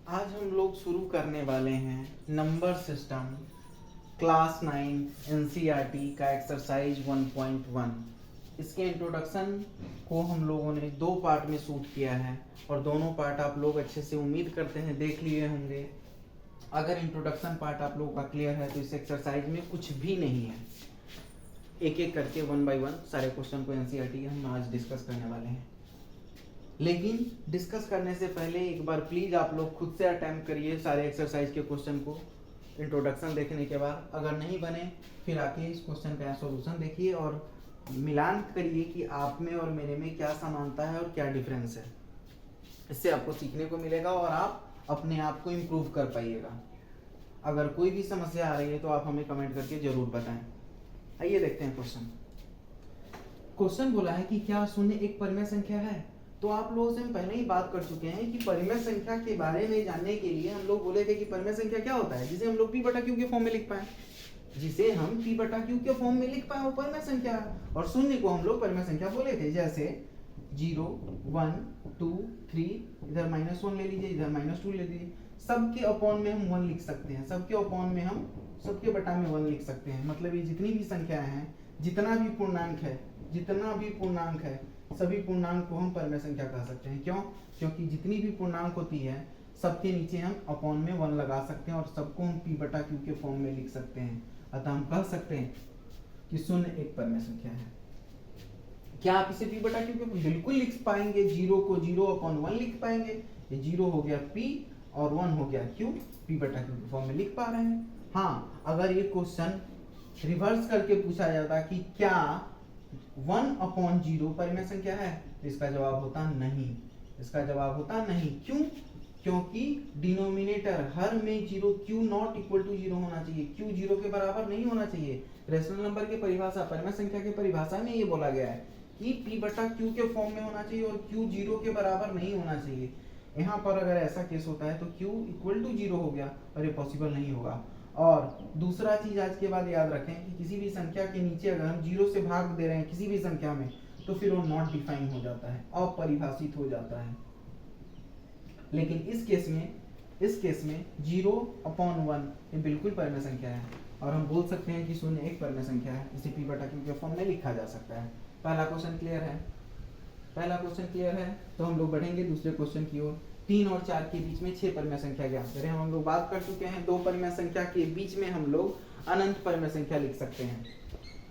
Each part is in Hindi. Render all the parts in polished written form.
आज हम लोग शुरू करने वाले हैं नंबर सिस्टम क्लास 9 एनसीईआरटी का एक्सरसाइज 1.1। इसके इंट्रोडक्शन को हम लोगों ने 2 पार्ट में शूट किया है और दोनों पार्ट आप लोग अच्छे से उम्मीद करते हैं देख लिए होंगे। अगर इंट्रोडक्शन पार्ट आप लोगों का क्लियर है तो इस एक्सरसाइज में कुछ भी नहीं है। एक एक करके 1 बाय 1 सारे क्वेश्चन को एनसीईआरटी के हम आज डिस्कस करने वाले हैं। लेकिन डिस्कस करने से पहले एक बार प्लीज आप लोग खुद से अटेम्प्ट करिए सारे एक्सरसाइज के क्वेश्चन को इंट्रोडक्शन देखने के बाद। अगर नहीं बने फिर आके इस क्वेश्चन का सॉल्यूशन देखिए और मिलान करिए कि आप में और मेरे में क्या समानता है और क्या डिफरेंस है। इससे आपको सीखने को मिलेगा और आप अपने आप को इम्प्रूव कर पाइएगा। अगर कोई भी समस्या आ रही है तो आप हमें कमेंट करके जरूर बताएं। आइए देखते हैं क्वेश्चन। क्वेश्चन बोला है कि क्या शून्य एक परिमेय संख्या है। तो आप लोगों से हम पहले ही बात कर चुके हैं कि परिमेय संख्या के बारे में जानने के लिए हम लोग बोले थे कि परिमेय संख्या क्या होता है, जिसे हम लोग p/q के फॉर्म में लिख पाए, जिसे हम p/q के फॉर्म में लिख पाए वो परिमेय संख्या है। और शून्य को हम लोग परिमेय संख्या बोले थे, जैसे 0 1 2 3, इधर -1 ले लीजिए, इधर -2 ले लीजिए। सबके अपॉन में हम 1 लिख सकते हैं, सबके अपॉन में हम सबके बटा में 1 लिख सकते हैं। मतलब ये जितनी भी संख्याएं हैं, जितना भी पूर्णांक है, सभी पूर्णांक को हम परिमेय संख्या कह सकते हैं। क्यों? क्योंकि जितनी भी पूर्णांक होती है सबके नीचे हम अपॉन में 1 लगा सकते हैं और सबको हम p/q के फॉर्म में लिख सकते हैं। अतः हम कह सकते हैं कि शून्य एक परिमेय संख्या है। क्या आप इसे p/q के बिल्कुल लिख पाएंगे? 0 को 0/1 लिख पाएंगे। ये 0 हो गया p और 1 हो गया q, p/q के फॉर्म में लिख पा रहे हैं। हाँ, अगर ये क्वेश्चन रिवर्स करके पूछा जाता कि क्या 1/0 परिमेय संख्या है, तो इसका जवाब होता नहीं। इसका जवाब होता नहीं। क्यों? क्योंकि डिनोमिनेटर हर में 0, q नॉट इक्वल टू 0 होना चाहिए, q 0 के बराबर नहीं होना चाहिए। रेशनल नंबर की परिभाषा, परिमेय संख्या की परिभाषा में ये बोला गया है कि p/q के फॉर्म में होना चाहिए और q 0 के बराबर नहीं होना चाहिए। यहाँ पर अगर ऐसा केस होता है तो q इक्वल टू 0 हो गया और ये पॉसिबल नहीं होगा। और दूसरा चीज आज के बाद याद रखें कि किसी भी संख्या के नीचे अगर हम 0 से भाग दे रहे हैं किसी भी संख्या में, तो फिर वो नॉट डिफाइन हो जाता है, अपरिभाषित हो जाता है। लेकिन इस केस में 0/1 ये बिल्कुल परिमेय संख्या है और हम बोल सकते हैं कि शून्य एक परिमेय संख्या है। इसे p/q के फॉर्म में लिखा जा सकता है। पहला क्वेश्चन क्लियर है। तो हम लोग बढ़ेंगे दूसरे क्वेश्चन की ओर। 3 और 4 के बीच में 6 परिमेय संख्या ज्ञात करें। हम लोग बात कर चुके हैं 2 परिमेय संख्या के बीच में हम लोग अनंत परिमेय संख्या लिख सकते हैं,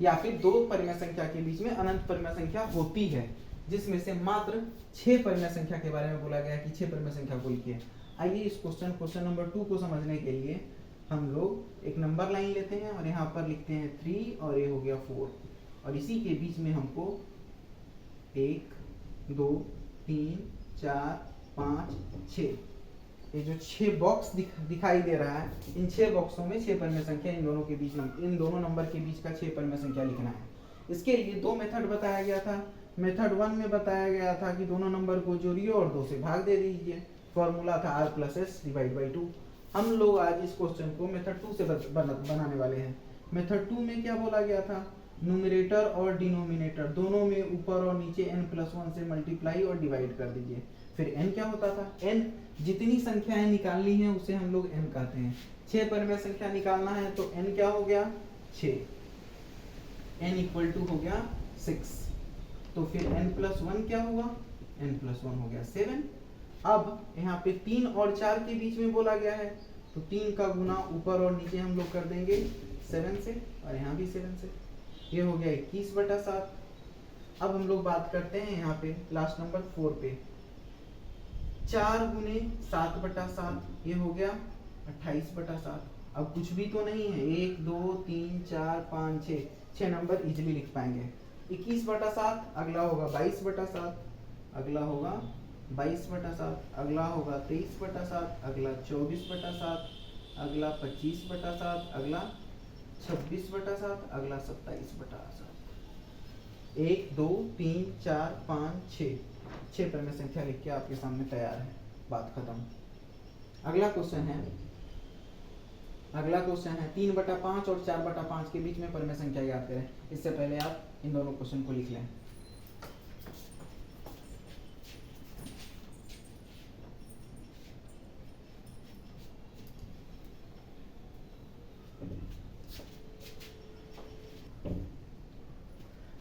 या फिर 2 परिमेय संख्या के बीच में अनंत परिमेय संख्या होती है, जिसमें से मात्र 6 परिमेय संख्या के बारे में बोला गया है कि 6 परिमेय संख्या को लिखिए। आइए इस क्वेश्चन नंबर 2 को समझने के लिए हम लोग एक नंबर लाइन लेते हैं और यहाँ पर लिखते हैं 3 और ये हो गया 4, और इसी के बीच में हमको 1 2 3 4 5 6, ये जो 6 बॉक्स दिखाई दे रहा है, इन 6 बॉक्सों में 6 परिमेय संख्या, इन दोनों नंबर के बीच का 6 परिमेय संख्या लिखना है। इसके लिए 2 मेथड बताया गया था। मेथड 1 में बताया गया था कि दोनों नंबर को जोड़िए और 2 से भाग दे दीजिए। फॉर्मूला था r+s/2। हम लोग आज इस क्वेश्चन को मेथड 2 से बनाने वाले हैं। मेथड 2 में क्या बोला गया था? न्यूमरेटर और डिनोमिनेटर दोनों में ऊपर और नीचे n+1 से मल्टीप्लाई और डिवाइड कर दीजिए। फिर n क्या होता था? n जितनी संख्याएं निकालनी है उसे हम लोग n कहते हैं। 6 परिमेय संख्या निकालना है तो n क्या हो गया? 6। n इक्वल टू हो गया 6। तो फिर n+1 क्या हुआ? n+1 हो गया 7। अब यहाँ पे 3 और 4 के बीच में बोला गया है, तो 3 का गुना ऊपर और नीचे हम लोग कर देंगे 7 से, और यहाँ भी 7 से। ये हो गया 21/7। अब हम लोग बात करते हैं यहाँ पे लास्ट नंबर 4 पे। 4 गुने 7/7, ये हो गया 28/7। अब कुछ भी तो नहीं है, 1 2 3 4 5 6 नंबर इजिली लिख पाएंगे। 21/7, अगला होगा 22/7, अगला होगा 22/7, अगला होगा 23/7, अगला 24/7, अगला 25/7, अगला 26/7, अगला 27/7। 1 2 3 4 5 6 परिमेय संख्या लिख के आपके सामने तैयार है। बात खत्म। अगला क्वेश्चन है 3/5 और 4/5 के बीच में परिमेय संख्या याद करें। इससे पहले आप इन दोनों क्वेश्चन को लिख लें।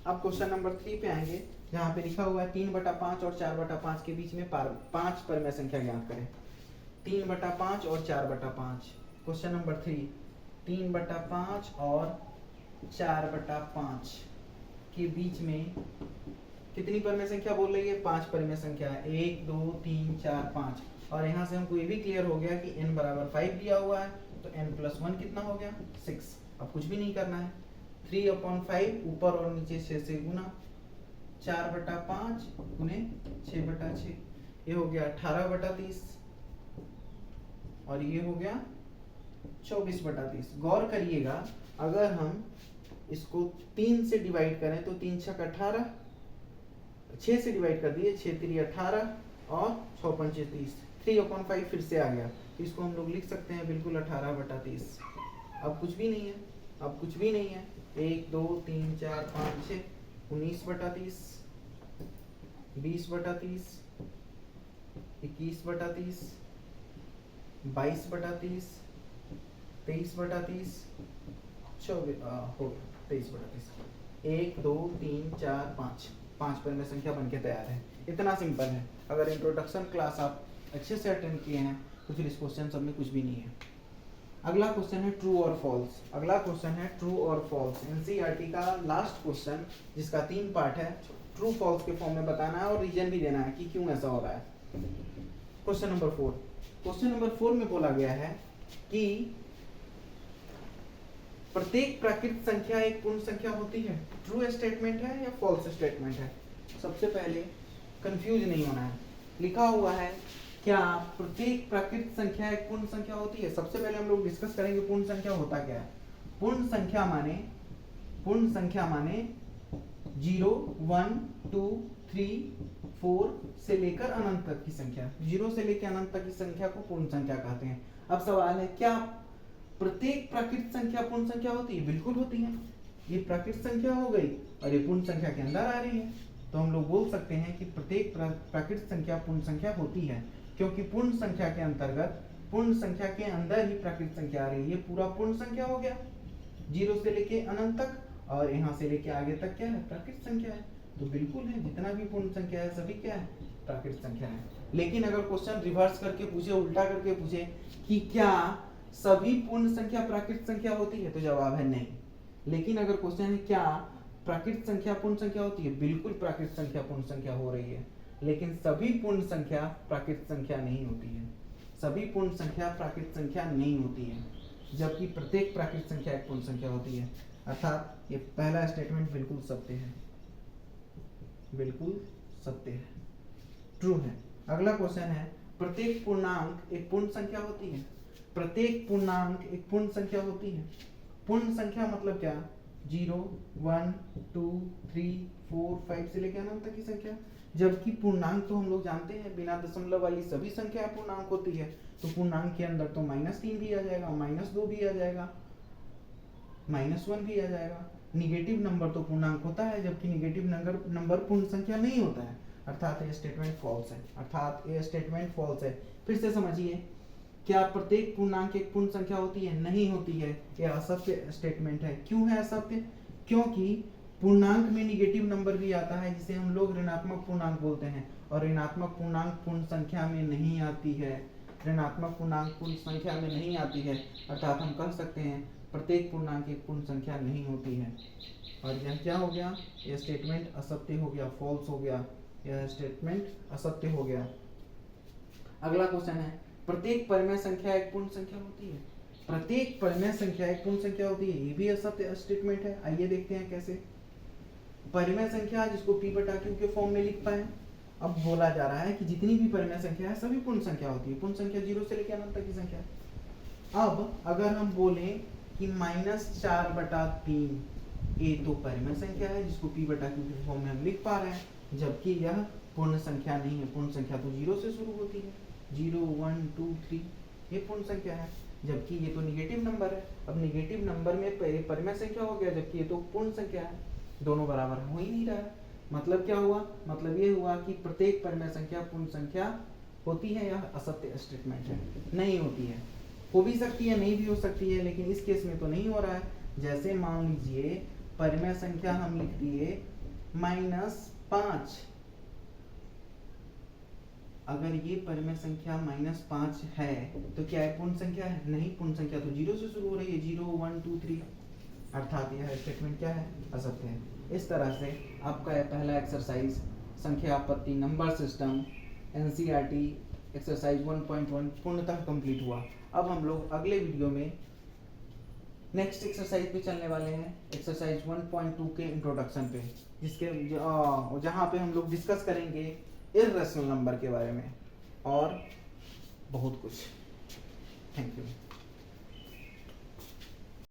अब क्वेश्चन नंबर 3 पे आएंगे, जहाँ पे लिखा हुआ है 3/5 और 4/5 के बीच में 5 परमेय संख्या ज्ञात करें। 3/5 और 4/5। क्वेश्चन नंबर 3, 3/5 और 4/5 के बीच में कितनी परमेय संख्या बोल रही है? 5 परमेय संख्या है। 1 2 3 4 5। और यहाँ से हमको ये भी क्लियर हो गया कि n बराबर 5 दिया हुआ है, तो n+1 कितना हो गया? 6। अब कुछ भी नहीं करना है, 3/5 ऊपर और नीचे 6 से गुना, 4/5 गुने 6/6, ये हो गया 18/30 और ये हो गया 24/30। गौर करिएगा, अगर हम इसको 3 से डिवाइड करें तो 3 छक 18, 6 से डिवाइड कर दिए, 6 3 18 और 6 5 30, 3/5 फिर से आ गया, तो इसको हम लोग लिख सकते हैं बिल्कुल 18/30। अब कुछ भी नहीं है, अब कुछ भी नहीं है, 1 2 3 4 5 6, 19/30, 20/30, 21/30, 22/30, 23/30, 23/30। 1 2 3 4 5, 5 परमेय संख्या बनके तैयार है। इतना सिंपल है। अगर इंट्रोडक्शन क्लास आप अच्छे से अटेंड किए हैं तो फिर इस क्वेश्चन सब में कुछ भी नहीं है। अगला क्वेश्चन है ट्रू और फॉल्स। अगला क्वेश्चन है ट्रू और फॉल्स, एनसीईआरटी का लास्ट क्वेश्चन, जिसका 3 पार्ट है। ट्रू फॉल्स के फॉर्म में बताना है और रीजन भी देना है कि क्यों ऐसा हो रहा है। Question number 4। क्वेश्चन नंबर 4 में बोला गया है कि प्रत्येक प्राकृत संख्या एक पूर्ण संख्या होती है। ट्रू स्टेटमेंट है या फॉल्स स्टेटमेंट है? सबसे पहले कंफ्यूज नहीं होना है। लिखा हुआ है क्या प्रत्येक प्राकृत संख्या एक पूर्ण संख्या होती है? सबसे पहले हम लोग डिस्कस करेंगे पूर्ण संख्या होता क्या है। पूर्ण संख्या माने 0 1 2 3 4 से लेकर अनंत तक की संख्या। 0 से लेकर अनंत तक की संख्या को पूर्ण संख्या कहते हैं। अब सवाल है, क्या प्रत्येक प्राकृत संख्या पूर्ण संख्या होती है? बिल्कुल होती है। ये प्राकृत संख्या हो गई और ये पूर्ण संख्या के अंदर आ रही है, तो हम लोग बोल सकते हैं कि प्रत्येक प्राकृत संख्या पूर्ण संख्या होती है, क्योंकि पूर्ण संख्या के अंतर्गत पूर्ण संख्या के अंदर ही प्राकृत संख्या आ रही है। ये पूरा पूर्ण संख्या हो गया, 0 से लेके अनंत तक, और यहाँ से लेके आगे तक क्या है? प्राकृत संख्या है। तो बिल्कुल है, जितना भी पूर्ण संख्या है सभी क्या है? प्राकृत संख्या है। लेकिन अगर क्वेश्चन रिवर्स करके पूछे, उल्टा करके पूछे कि क्या सभी पूर्ण संख्या प्राकृत संख्या होती है, तो जवाब है नहीं। लेकिन अगर क्वेश्चन है क्या प्राकृत संख्या पूर्ण संख्या होती है, बिल्कुल प्राकृत संख्या पूर्ण संख्या हो रही है। लेकिन सभी पूर्ण संख्या प्राकृत संख्या नहीं होती है। सभी पूर्ण संख्या प्राकृत संख्या नहीं होती है, जबकि प्रत्येक प्राकृत संख्या एक पूर्ण संख्या होती है। अर्थात ये पहला स्टेटमेंट बिल्कुल सत्य है, बिल्कुल सत्य है, ट्रू है। अगला क्वेश्चन है, प्रत्येक पूर्णांक एक पूर्ण संख्या होती है। प्रत्येक पूर्णांक एक पूर्ण संख्या होती है। पूर्ण संख्या मतलब क्या? 0 1 2 3 4 5 से लेकर अनंत तक की संख्या। जबकि पूर्णांक तो हम लोग जानते हैं बिना दशमलव वाली सभी संख्या पूर्णांक होती है। तो पूर्णांक के अंदर तो -3 भी आ जाएगा, -2 भी आ जाएगा, -1 भी आ जाएगा। निगेटिव नंबर तो पूर्णांक होता है, जबकि निगेटिव नंबर पूर्ण संख्या नहीं होता है। अर्थात ये स्टेटमेंट फॉल्स है। अर्थात ये स्टेटमेंट फॉल्स है। फिर से समझिए, क्या प्रत्येक पूर्णांक एक पूर्ण संख्या होती है? नहीं होती है। यह असत्य स्टेटमेंट है। क्यों है असत्य? क्योंकि पूर्णांक में निगेटिव नंबर भी आता है, जिसे हम लोग ऋणात्मक पूर्णांक बोलते हैं, और ऋणात्मक पूर्णांक पूर्ण संख्या में नहीं आती है। ऋणात्मक पूर्णांक पूर्ण संख्या में नहीं आती है। अर्थात हम कह सकते हैं प्रत्येक पूर्णांक एक पूर्ण संख्या नहीं होती है। और यह क्या हो गया? यह स्टेटमेंट असत्य हो गया, फॉल्स हो गया। यह स्टेटमेंट असत्य हो गया। अगला क्वेश्चन है, प्रत्येक परिमेय संख्या एक पूर्ण संख्या होती है। प्रत्येक परिमेय संख्या एक पूर्ण संख्या होती है, ये भी असत्य स्टेटमेंट है। आइए देखते हैं कैसे। परिमेय संख्या जिसको p/q के फॉर्म में लिख पाए। अब बोला जा रहा है कि जितनी भी परिमेय संख्या है सभी पूर्ण संख्या होती है। पूर्ण संख्या 0 से लेकर अनंत तक की संख्या। अब अगर हम बोले कि -4/3 ये तो परिमेय संख्या है, जिसको p/q के फॉर्म में हम लिख पा रहे हैं, जबकि यह पूर्ण संख्या नहीं है। पूर्ण संख्या तो 0 से शुरू होती है, 0 1 2 3, ये पूर्ण संख्या है, जबकि ये तो निगेटिव नंबर है। अब निगेटिव नंबर में परिमेय संख्या हो गया, जबकि ये तो पूर्ण संख्या है। दोनों बराबर हो ही नहीं रहा है। मतलब क्या हुआ? मतलब ये हुआ कि प्रत्येक परिमेय संख्या पूर्ण संख्या होती है। यह असत्य स्टेटमेंट है, नहीं होती है। हो भी सकती है, नहीं भी हो सकती है, लेकिन इस केस में तो नहीं हो रहा है। जैसे मान लीजिए परिमेय संख्या हम लिख दिए -5, अगर ये परिमेय संख्या -5 है तो क्या है, पूर्ण संख्या है? नहीं, पूर्ण संख्या तो 0 से शुरू हो रही है, 0 1 2 3, अर्थात यह स्टेटमेंट क्या है, असत्य है। इस तरह से आपका यह पहला एक्सरसाइज संख्या आपत्ति नंबर सिस्टम एनसीईआरटी एक्सरसाइज 1.1 पूर्णतः कंप्लीट हुआ। अब हम लोग अगले वीडियो में नेक्स्ट एक्सरसाइज पे चलने वाले हैं, एक्सरसाइज 1.2 के इंट्रोडक्शन पे, जिसके जहाँ पे हम लोग डिस्कस करेंगे इर्रेशनल नंबर के बारे में और बहुत कुछ। Thank you.